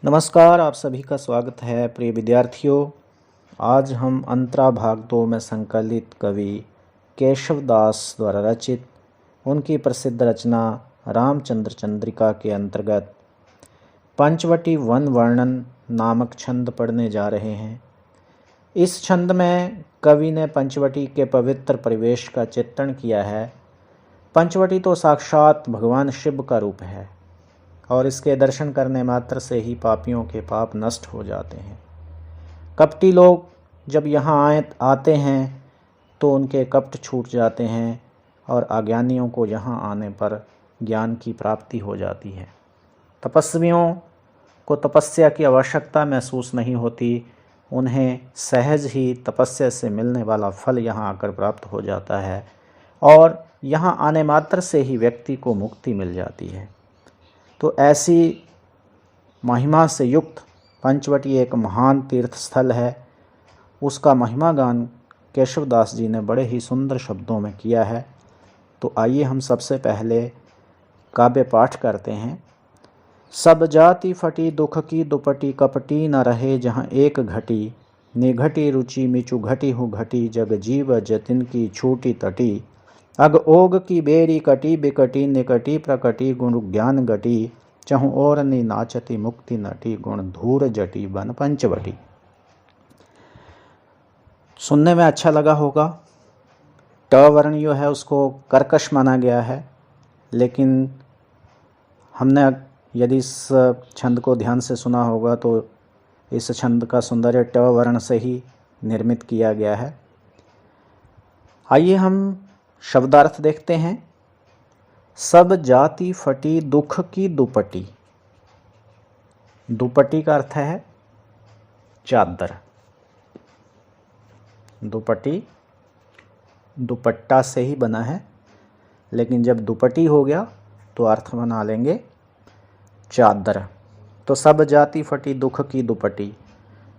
नमस्कार, आप सभी का स्वागत है प्रिय विद्यार्थियों। आज हम अंतरा भाग 2 में संकलित कवि केशव दास द्वारा रचित उनकी प्रसिद्ध रचना रामचंद्र चंद्रिका के अंतर्गत पंचवटी वन वर्णन नामक छंद पढ़ने जा रहे हैं। इस छंद में कवि ने पंचवटी के पवित्र परिवेश का चित्रण किया है। पंचवटी तो साक्षात भगवान शिव का रूप है और इसके दर्शन करने मात्र से ही पापियों के पाप नष्ट हो जाते हैं। कपटी लोग जब यहाँ आते हैं तो उनके कपट छूट जाते हैं और अज्ञानियों को यहाँ आने पर ज्ञान की प्राप्ति हो जाती है। तपस्वियों को तपस्या की आवश्यकता महसूस नहीं होती, उन्हें सहज ही तपस्या से मिलने वाला फल यहाँ आकर प्राप्त हो जाता है और यहाँ आने मात्र से ही व्यक्ति को मुक्ति मिल जाती है। तो ऐसी महिमा से युक्त पंचवटी एक महान तीर्थ स्थल है। उसका महिमा गान केशवदास जी ने बड़े ही सुंदर शब्दों में किया है। तो आइए हम सबसे पहले काव्य पाठ करते हैं। सब जाति फटी दुख की दुपटी, कपटी न रहे जहाँ एक घटी, निघटी रुचि मिचु घटी हूँ घटी, जग जीव जतिन की छूटी तटी, अग ओग की बेरी कटी बिकटी, निकटी प्रकटी गुण ज्ञान गटी, चहु और नि नाचती मुक्ति नटी, गुण धूर जटी बन पंचवटी। सुनने में अच्छा लगा होगा। ट वर्ण जो है उसको कर्कश माना गया है, लेकिन हमने यदि इस छंद को ध्यान से सुना होगा तो इस छंद का सौंदर्य ट वर्ण से ही निर्मित किया गया है। आइए हम शब्दार्थ देखते हैं। सब जाति फटी दुख की दुपटी। दुपटी का अर्थ है चादर। दुपटी दुपट्टा से ही बना है, लेकिन जब दुपटी हो गया तो अर्थ बना लेंगे चादर। तो सब जाति फटी दुख की दुपटी,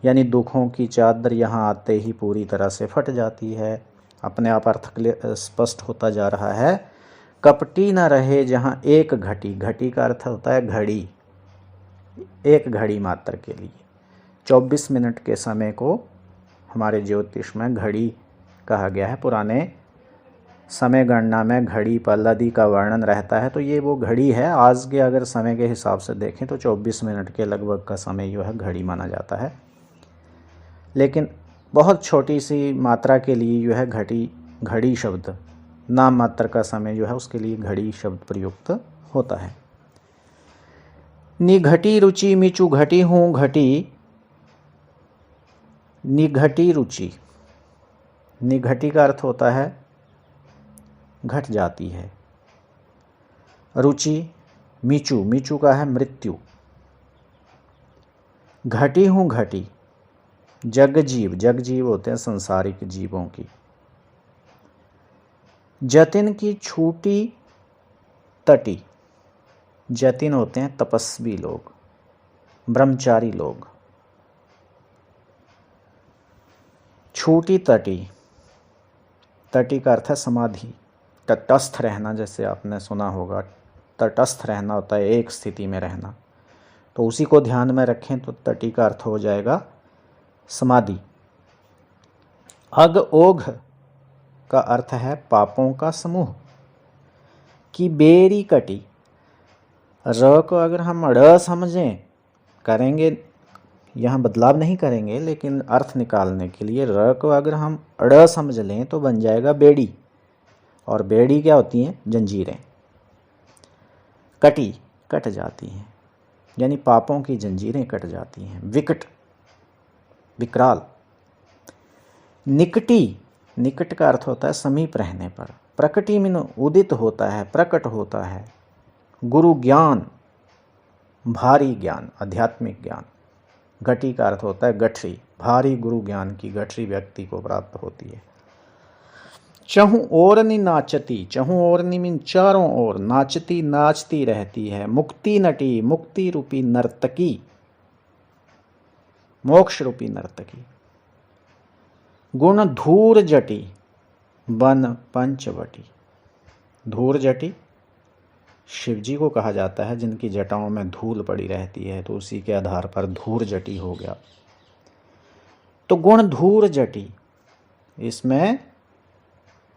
यानी दुखों की चादर यहाँ आते ही पूरी तरह से फट जाती है। अपने आप अर्थ स्पष्ट होता जा रहा है। कपटी न रहे जहाँ एक घटी। घटी का अर्थ होता है घड़ी, एक घड़ी मात्र के लिए। 24 मिनट के समय को हमारे ज्योतिष में घड़ी कहा गया है। पुराने समय गणना में घड़ी पल्लदी का वर्णन रहता है, तो ये वो घड़ी है। आज के अगर समय के हिसाब से देखें तो 24 मिनट के लगभग का समय जो है घड़ी माना जाता है, लेकिन बहुत छोटी सी मात्रा के लिए जो है घड़ी शब्द, नाम मात्र का समय जो है उसके लिए घड़ी शब्द प्रयुक्त होता है। निघटी रुचि मिचु घटी हूँ घटी। निघटी रुचि, निघटी का अर्थ होता है घट जाती है। रुचि मिचु, मिचु का है मृत्यु। घटी हूँ घटी, जग जीव, जग जीव होते हैं संसारिक जीवों की। जतिन की छूटी तटी, जतिन होते हैं तपस्वी लोग, ब्रह्मचारी लोग। छूटी तटी, तटी का अर्थ है समाधि, तटस्थ रहना। जैसे आपने सुना होगा तटस्थ रहना होता है एक स्थिति में रहना, तो उसी को ध्यान में रखें तो तटी का अर्थ हो जाएगा समाधि। अग ओघ का अर्थ है पापों का समूह। की बेरी कटी, र को अगर हम ड़ समझें करेंगे, यहाँ बदलाव नहीं करेंगे, लेकिन अर्थ निकालने के लिए र को अगर हम ड़ समझ लें तो बन जाएगा बेड़ी। और बेड़ी क्या होती हैं? जंजीरें। कटी, कट जाती हैं, यानी पापों की जंजीरें कट जाती हैं। विकट, विकराल। निकटी, निकट का अर्थ होता है समीप रहने पर। प्रकटी में उदित होता है, प्रकट होता है। गुरु ज्ञान, भारी ज्ञान, आध्यात्मिक ज्ञान। घटी का अर्थ होता है गठरी, भारी गुरु ज्ञान की गठरी व्यक्ति को प्राप्त होती है। चहु ओरनि नाचती, चहु ओरनि मीन चारों ओर, नाचती नाचती रहती है। मुक्ति नटी, मुक्ति रूपी नर्तकी, मोक्ष रूपी नर्तकी। गुण धूर जटी, बन पंचवटी। धूर जटी शिव जी को कहा जाता है जिनकी जटाओं में धूल पड़ी रहती है, तो उसी के आधार पर धूर जटी हो गया। तो गुण धूर जटी, इसमें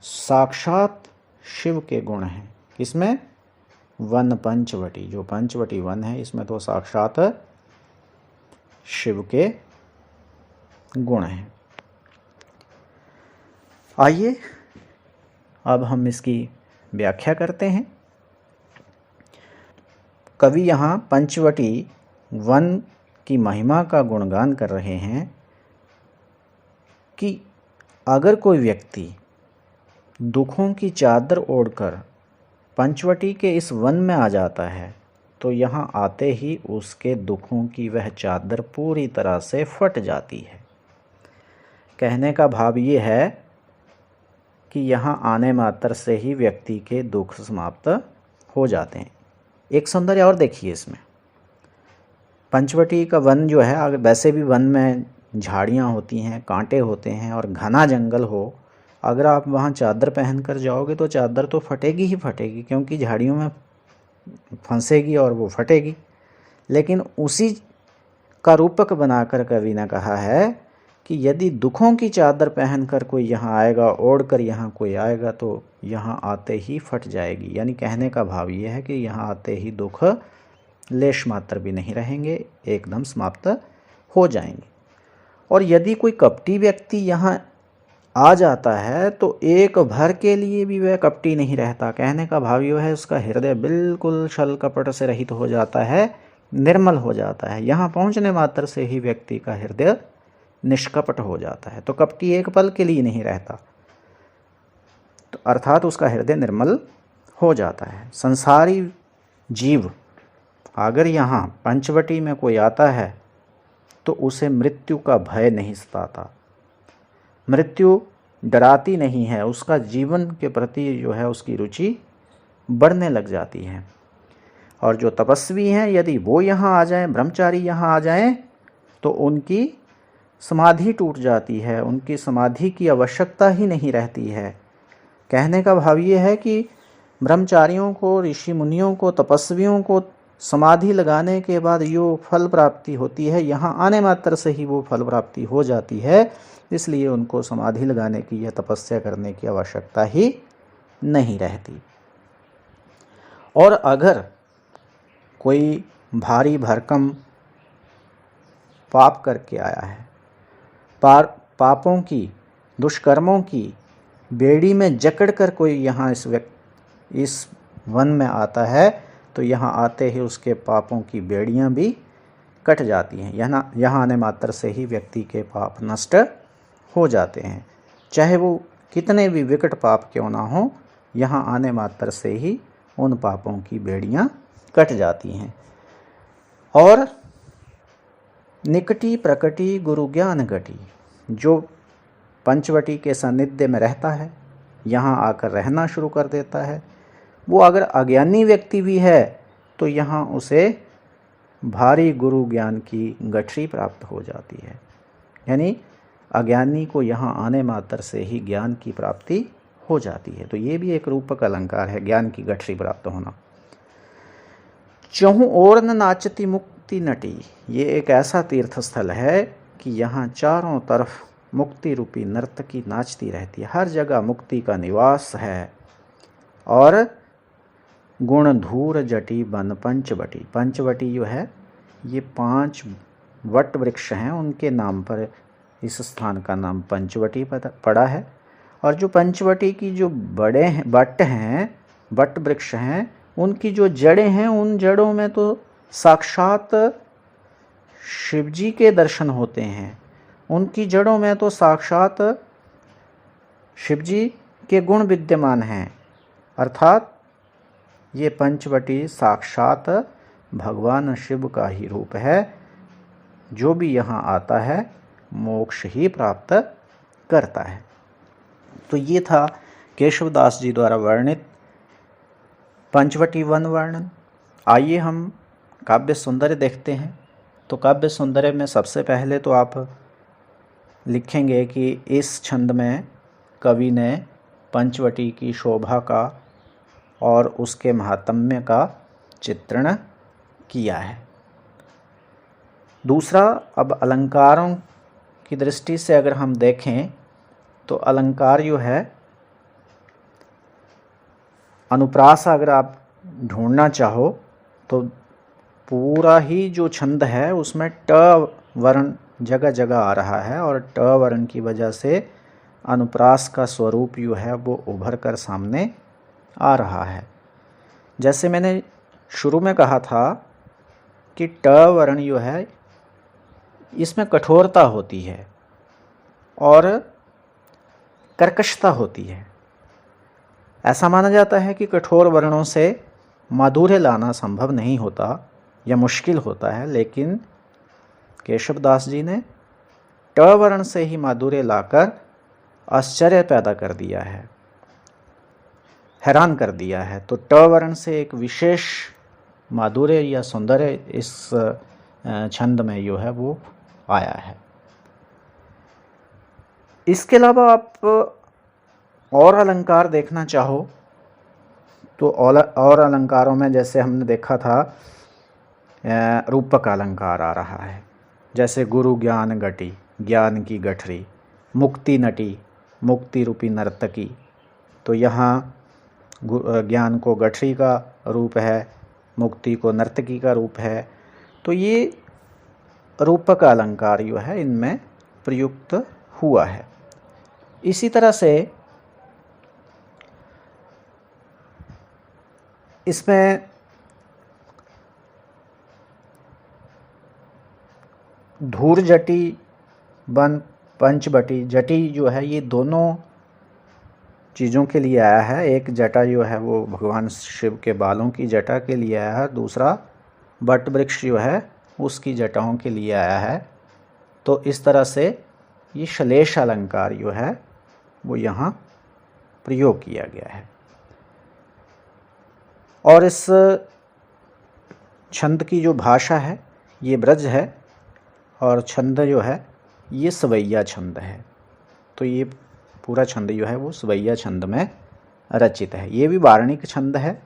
साक्षात शिव के गुण हैं। किसमें? वन पंचवटी, जो पंचवटी वन है इसमें तो साक्षात शिव के गुण हैं। आइए अब हम इसकी व्याख्या करते हैं। कवि यहाँ पंचवटी वन की महिमा का गुणगान कर रहे हैं कि अगर कोई व्यक्ति दुखों की चादर ओढ़कर पंचवटी के इस वन में आ जाता है तो यहाँ आते ही उसके दुखों की वह चादर पूरी तरह से फट जाती है। कहने का भाव ये है कि यहाँ आने मात्र से ही व्यक्ति के दुख समाप्त हो जाते हैं। एक सौंदर्य और देखिए इसमें, पंचवटी का वन जो है, अगर वैसे भी वन में झाड़ियाँ होती हैं, कांटे होते हैं और घना जंगल हो, अगर आप वहाँ चादर पहन कर जाओगे तो चादर तो फटेगी ही फटेगी, क्योंकि झाड़ियों में फंसेगी और वो फटेगी। लेकिन उसी का रूपक बनाकर कवि ने कहा है कि यदि दुखों की चादर पहनकर कोई यहाँ आएगा, ओढ़कर यहाँ कोई आएगा तो यहाँ आते ही फट जाएगी। यानी कहने का भाव ये है कि यहाँ आते ही दुख लेश मात्र भी नहीं रहेंगे, एकदम समाप्त हो जाएंगे। और यदि कोई कपटी व्यक्ति यहाँ आ जाता है तो एक भर के लिए भी वह कपटी नहीं रहता। कहने का भाव यह है उसका हृदय बिल्कुल छल कपट से रहित हो जाता है, निर्मल हो जाता है। यहाँ पहुँचने मात्र से ही व्यक्ति का हृदय निष्कपट हो जाता है, तो कपटी एक पल के लिए नहीं रहता, तो अर्थात उसका हृदय निर्मल हो जाता है। संसारी जीव अगर यहाँ पंचवटी में कोई आता है तो उसे मृत्यु का भय नहीं सताता, मृत्यु डराती नहीं है, उसका जीवन के प्रति जो है उसकी रुचि बढ़ने लग जाती है। और जो तपस्वी हैं यदि वो यहाँ आ जाएं, ब्रह्मचारी यहाँ आ जाएं, तो उनकी समाधि टूट जाती है, उनकी समाधि की आवश्यकता ही नहीं रहती है। कहने का भाव ये है कि ब्रह्मचारियों को, ऋषि मुनियों को, तपस्वियों को समाधि लगाने के बाद जो फल प्राप्ति होती है, यहाँ आने मात्र से ही वो फल प्राप्ति हो जाती है, इसलिए उनको समाधि लगाने की या तपस्या करने की आवश्यकता ही नहीं रहती। और अगर कोई भारी भरकम पाप करके आया है, पापों की, दुष्कर्मों की बेड़ी में जकड़ कर कोई यहाँ इस वन में आता है, तो यहाँ आते ही उसके पापों की बेड़ियाँ भी कट जाती हैं। यहाँ आने मात्र से ही व्यक्ति के पाप नष्ट हो जाते हैं, चाहे वो कितने भी विकट पाप क्यों ना हो, यहाँ आने मात्र से ही उन पापों की बेड़ियाँ कट जाती हैं। और निकटी प्रकटी गुरु ज्ञान घटी, जो पंचवटी के सानिध्य में रहता है, यहाँ आकर रहना शुरू कर देता है, वो अगर अज्ञानी व्यक्ति भी है तो यहाँ उसे भारी गुरु ज्ञान की गठरी प्राप्त हो जाती है। यानी अज्ञानी को यहाँ आने मात्र से ही ज्ञान की प्राप्ति हो जाती है। तो ये भी एक रूपक अलंकार है, ज्ञान की गठरी प्राप्त होना। चहुँ ओर न नाचती मुक्ति नटी, ये एक ऐसा तीर्थ स्थल है कि यहाँ चारों तरफ मुक्ति रूपी नर्तकी नाचती रहती है, हर जगह मुक्ति का निवास है। और गुण धूर जटी बन पंचवटी, पंचवटी जो है ये 5 वट वृक्ष हैं, उनके नाम पर इस स्थान का नाम पंचवटी पड़ा है। और जो पंचवटी की जो बड़े हैं वट वृक्ष हैं, उनकी जो जड़ें हैं, उन जड़ों में तो साक्षात शिवजी के दर्शन होते हैं, उनकी जड़ों में तो साक्षात शिवजी के गुण विद्यमान हैं। अर्थात ये पंचवटी साक्षात भगवान शिव का ही रूप है। जो भी यहाँ आता है मोक्ष ही प्राप्त करता है। तो ये था केशवदास जी द्वारा वर्णित पंचवटी वन वर्णन। आइए हम काव्य सौंदर्य देखते हैं। तो काव्य सौंदर्य में सबसे पहले तो आप लिखेंगे कि इस छंद में कवि ने पंचवटी की शोभा का और उसके महात्म्य का चित्रण किया है। दूसरा, अब अलंकारों की दृष्टि से अगर हम देखें तो अलंकार जो है, अनुप्रास अगर आप ढूंढना चाहो तो पूरा ही जो छंद है उसमें ट वर्ण जगह जगह आ रहा है, और ट वर्ण की वजह से अनुप्रास का स्वरूप जो है वो उभर कर सामने आ रहा है। जैसे मैंने शुरू में कहा था कि ट वर्ण जो है इसमें कठोरता होती है और कर्कशता होती है। ऐसा माना जाता है कि कठोर वर्णों से माधुर्य लाना संभव नहीं होता या मुश्किल होता है, लेकिन केशवदास जी ने ट वर्ण से ही माधुर्य लाकर आश्चर्य पैदा कर दिया है, हैरान कर दिया है। तो ट वर्ण से एक विशेष माधुर्य या सौंदर्य इस छंद में जो है वो आया है। इसके अलावा आप और अलंकार देखना चाहो तो और अलंकारों में जैसे हमने देखा था रूपक अलंकार आ रहा है, जैसे गुरु ज्ञान गटी, ज्ञान की गठरी, मुक्ति नटी, मुक्ति रूपी नर्तकी। तो यहाँ ज्ञान को गठरी का रूप है, मुक्ति को नर्तकी का रूप है। तो ये रूपक अलंकार जो है इनमें प्रयुक्त हुआ है। इसी तरह से इसमें धूर जटी वन पंचवटी, जटी जो है ये दोनों चीज़ों के लिए आया है। एक जटा जो है वो भगवान शिव के बालों की जटा के लिए आया है, दूसरा बट वृक्ष जो है उसकी जटाओं के लिए आया है। तो इस तरह से ये श्लेष अलंकार जो है वो यहाँ प्रयोग किया गया है। और इस छंद की जो भाषा है ये ब्रज है, और छंद जो है ये सवैया छंद है। तो ये पूरा छंद जो है वो सवैया छंद में रचित है। ये भी वार्णिक छंद है,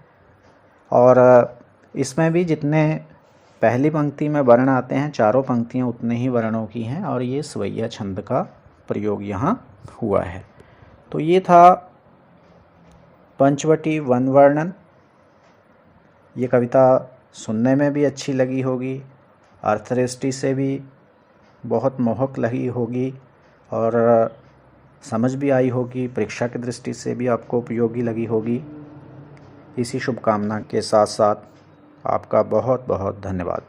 और इसमें भी जितने पहली पंक्ति में वर्ण आते हैं, चारों पंक्तियां उतने ही वर्णों की हैं, और ये सवैया छंद का प्रयोग यहाँ हुआ है। तो ये था पंचवटी वन वर्णन। ये कविता सुनने में भी अच्छी लगी होगी, अर्थ दृष्टि से भी बहुत मोहक लगी होगी, और समझ भी आई होगी, परीक्षा की दृष्टि से भी आपको उपयोगी लगी होगी। इसी शुभकामना के साथ साथ आपका बहुत बहुत धन्यवाद।